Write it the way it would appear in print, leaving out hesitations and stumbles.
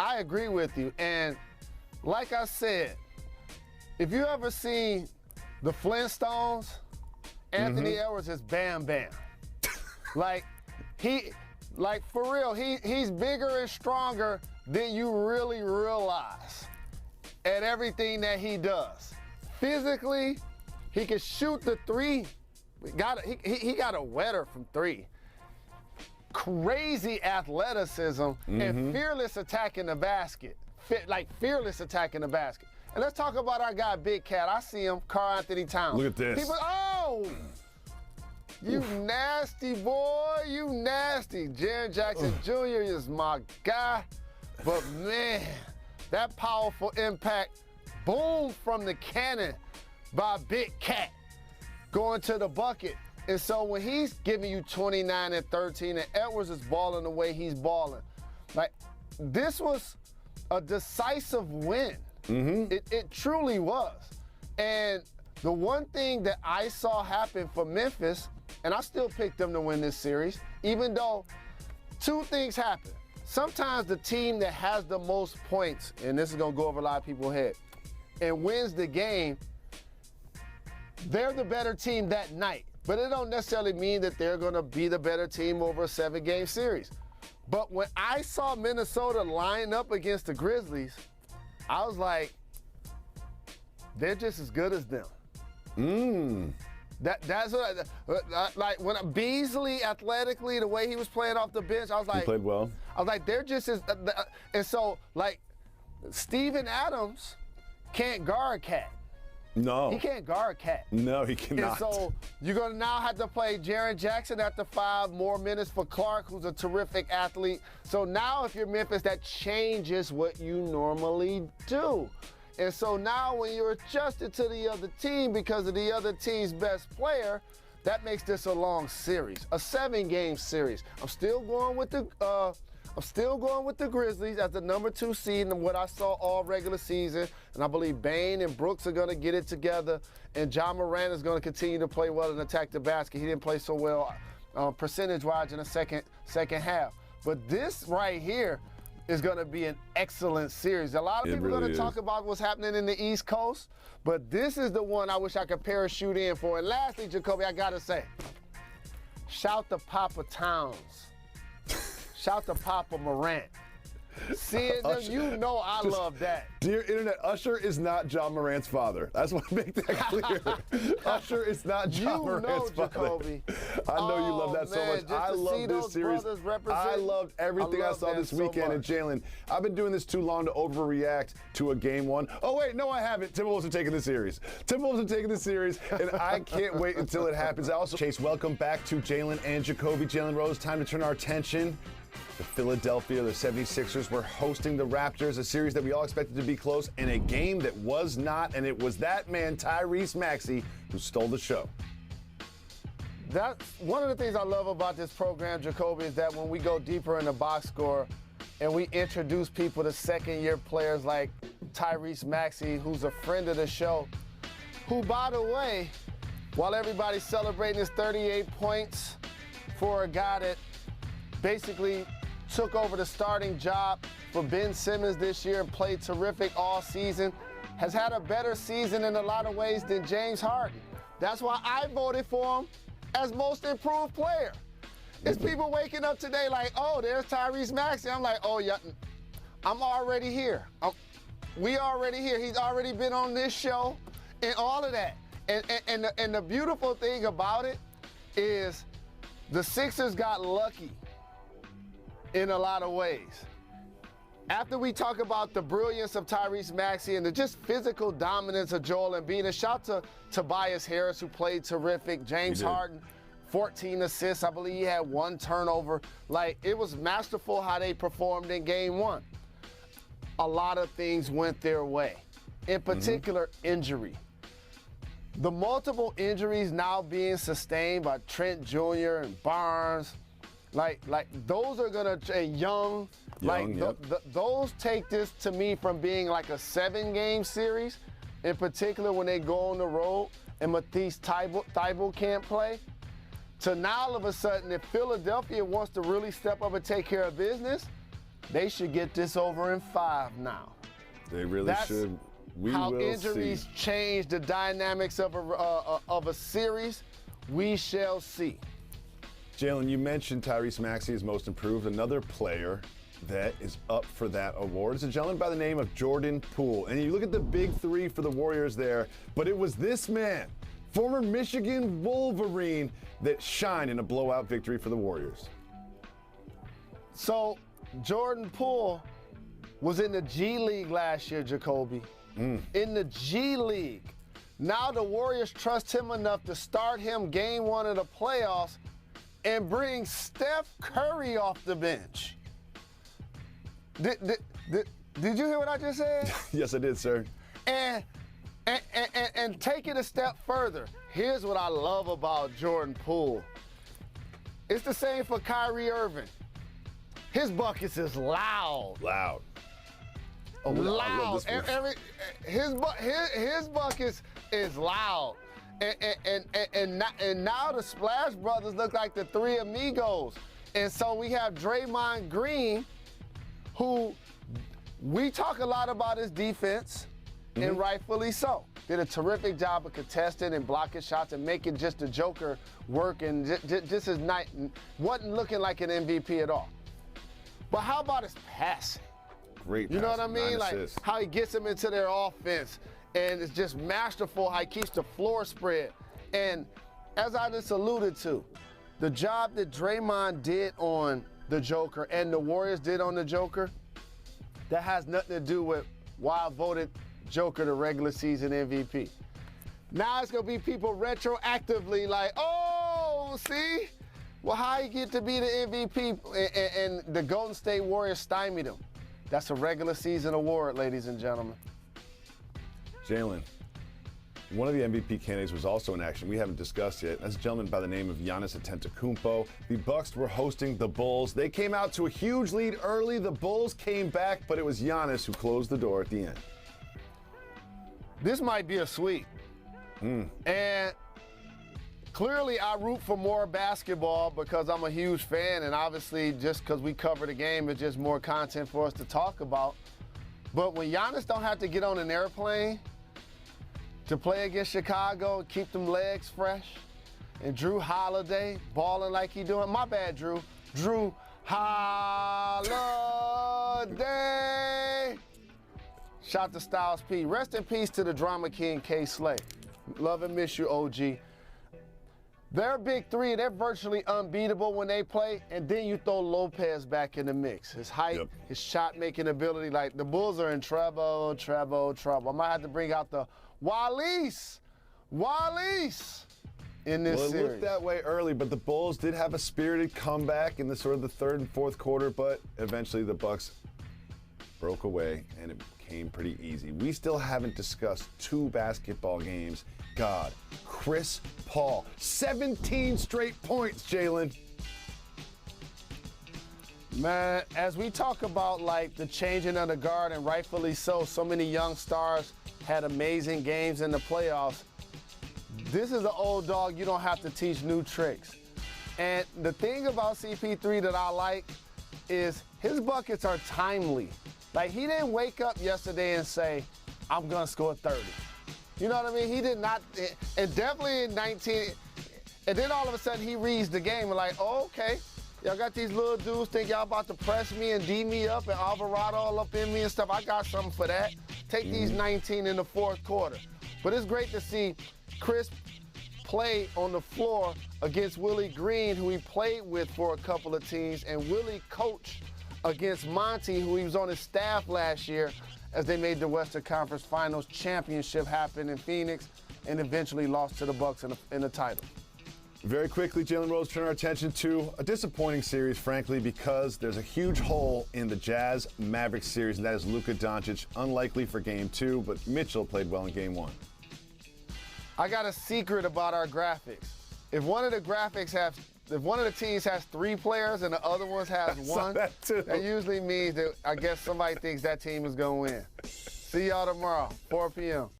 I agree with you. And like I said, if you ever seen the Flintstones, Anthony Edwards is Bam Bam. like for real, he's bigger and stronger than you really realize at everything that he does. Physically, he can shoot the three. He got a wetter from three. Crazy athleticism and fearless attacking the basket. Fearless attacking the basket. And let's talk about our guy, Big Cat. I see him, Karl Anthony Towns. Look at this. People, you nasty boy, you nasty. Jaren Jackson Jr. is my guy. But man, that powerful impact, boom from the cannon by Big Cat, going to the bucket. And so when he's giving you 29 and 13 and Edwards is balling the way he's balling, like this was a decisive win. It truly was. And the one thing that I saw happen for Memphis, and I still picked them to win this series, even though two things happen. Sometimes the team that has the most points, and this is going to go over a lot of people's head, and wins the game, they're the better team that night. But it don't necessarily mean that they're going to be the better team over a 7-game series. But when I saw Minnesota line up against the Grizzlies, I was like, they're just as good as them. That's what like when Beasley athletically, the way he was playing off the bench, I was like, he played well. I was like, they're just as, and so like Steven Adams can't guard Cat. No. He can't guard Cat. No, he cannot. And so you're going to now have to play Jaren Jackson at the 5, more minutes for Clark, who's a terrific athlete. So now if you're Memphis, that changes what you normally do. And so now when you're adjusted to the other team because of the other team's best player, that makes this a long series, a 7-game series. I'm still going with the Grizzlies as the number 2 seed in what I saw all regular season. And I believe Bane and Brooks are going to get it together. And John Moran is going to continue to play well and attack the basket. He didn't play so well percentage-wise in the second half. But this right here is going to be an excellent series. A lot of people are going to talk about what's happening in the East Coast, but this is the one I wish I could parachute in for. And lastly, Jacoby, I got to say, shout to Papa Towns. Shout to Papa Morant. Seeing them, you know I love that. Dear Internet, Usher is not John Morant's father. I just want to make that clear. Usher is not John Morant's Jacoby. father. I know you love that so much. I love this series. I loved everything I saw this weekend. And Jalen, I've been doing this too long to overreact to a game 1. Oh, wait, no, I haven't. Timberwolves are taking the series. And I can't wait until it happens. I also, Chase, welcome back to Jalen and Jacoby Jalen Rose. Time to turn our attention to Philadelphia. The 76ers were hosting the Raptors, a series that we all expected to be close, and a game that was not, and it was that man, Tyrese Maxey, who stole the show. That's one of the things I love about this program, Jacoby, is that when we go deeper in the box score and we introduce people to second-year players like Tyrese Maxey, who's a friend of the show, who, by the way, while everybody's celebrating his 38 points for a guy that basically took over the starting job for Ben Simmons this year and played terrific all season, has had a better season in a lot of ways than James Harden. That's why I voted for him as most improved player. It's people waking up today like, oh, there's Tyrese Maxey. I'm like, oh, yeah, I'm already here. We already here. He's already been on this show and all of that. And the beautiful thing about it is the Sixers got lucky in a lot of ways. After we talk about the brilliance of Tyrese Maxey and the just physical dominance of Joel Embiid, a shout to Tobias Harris, who played terrific. James Harden, 14 assists. I believe he had 1 turnover. Like, it was masterful how they performed in game 1. A lot of things went their way. In particular, injury. The multiple injuries now being sustained by Trent Jr. and Barnes, like those are gonna those take this to me from being like a 7-game series, in particular when they go on the road and Matisse Thybulle can't play, to now all of a sudden if Philadelphia wants to really step up and take care of business, They should get this over in 5 now. They really should. We how will injuries see. change the dynamics of a series. We shall see. Jalen, you mentioned Tyrese Maxey is most improved. Another player that is up for that award is a gentleman by the name of Jordan Poole. And you look at the big three for the Warriors there, but it was this man, former Michigan Wolverine, that shined in a blowout victory for the Warriors. So Jordan Poole was in the G League last year, Jacoby. In the G League. Now the Warriors trust him enough to start him game 1 of the playoffs and bring Steph Curry off the bench. Did you hear what I just said? Yes, I did, sir. And take it a step further. Here's what I love about Jordan Poole. It's the same for Kyrie Irving. His buckets is loud. Loud. Oh, loud. His buckets is loud. And now the Splash Brothers look like the three amigos. And so we have Draymond Green, who we talk a lot about his defense, and rightfully so. Did a terrific job of contesting and blocking shots and making just the Joker work, and just his night wasn't looking like an MVP at all. But how about his passing? Great. You know what I mean? 9 Like assists. how he gets them into their offense, and it's just masterful how he keeps the floor spread. And as I just alluded to, the job that Draymond did on the Joker and the Warriors did on the Joker, that has nothing to do with why I voted Joker the regular season MVP. Now it's gonna be people retroactively like, oh, see? Well, how he get to be the MVP and the Golden State Warriors stymied him? That's a regular season award, ladies and gentlemen. Jalen, one of the MVP candidates was also in action. We haven't discussed yet. That's a gentleman by the name of Giannis Antetokounmpo. The Bucks were hosting the Bulls. They came out to a huge lead early. The Bulls came back, but it was Giannis who closed the door at the end. This might be a sweep. And clearly I root for more basketball because I'm a huge fan, and obviously just because we cover the game, it's just more content for us to talk about. But when Giannis don't have to get on an airplane to play against Chicago and keep them legs fresh, and Drew Holiday balling like he doing, my bad, Drew. Drew Holiday. Shout to Styles P. Rest in peace to the drama king, K. Slay. Love and miss you, OG. They're big three, and they're virtually unbeatable when they play, and then you throw Lopez back in the mix. His height, his shot-making ability, like the Bulls are in trouble. I might have to bring out the Wallace in this series. It looked that way early, but the Bulls did have a spirited comeback in the sort of the third and fourth quarter, but eventually the Bucks broke away, and it became pretty easy. We still haven't discussed 2 basketball games. God, Chris Paul, 17 straight points, Jalen. Man, as we talk about like the changing of the guard, and rightfully so many young stars had amazing games in the playoffs. This is an old dog you don't have to teach new tricks. And the thing about CP3 that I like is his buckets are timely. Like, he didn't wake up yesterday and say, I'm gonna score 30. You know what I mean? He did not, and definitely in 19, and then all of a sudden he reads the game and like, oh, okay, y'all got these little dudes think y'all about to press me and D me up and Alvarado all up in me and stuff. I got something for that. Take these 19 in the fourth quarter. But it's great to see Chris play on the floor against Willie Green, who he played with for a couple of teams, and Willie coached against Monty, who he was on his staff last year, as they made the Western Conference Finals championship happen in Phoenix and eventually lost to the Bucks in the title. Very quickly, Jalen Rose, turn our attention to a disappointing series, frankly, because there's a huge hole in the Jazz-Mavericks series, and that is Luka Doncic. Unlikely for Game 2, but Mitchell played well in Game 1. I got a secret about our graphics. If one of the teams has 3 players and the other ones has 1, that usually means that I guess somebody thinks that team is going to win. See y'all tomorrow, 4 p.m.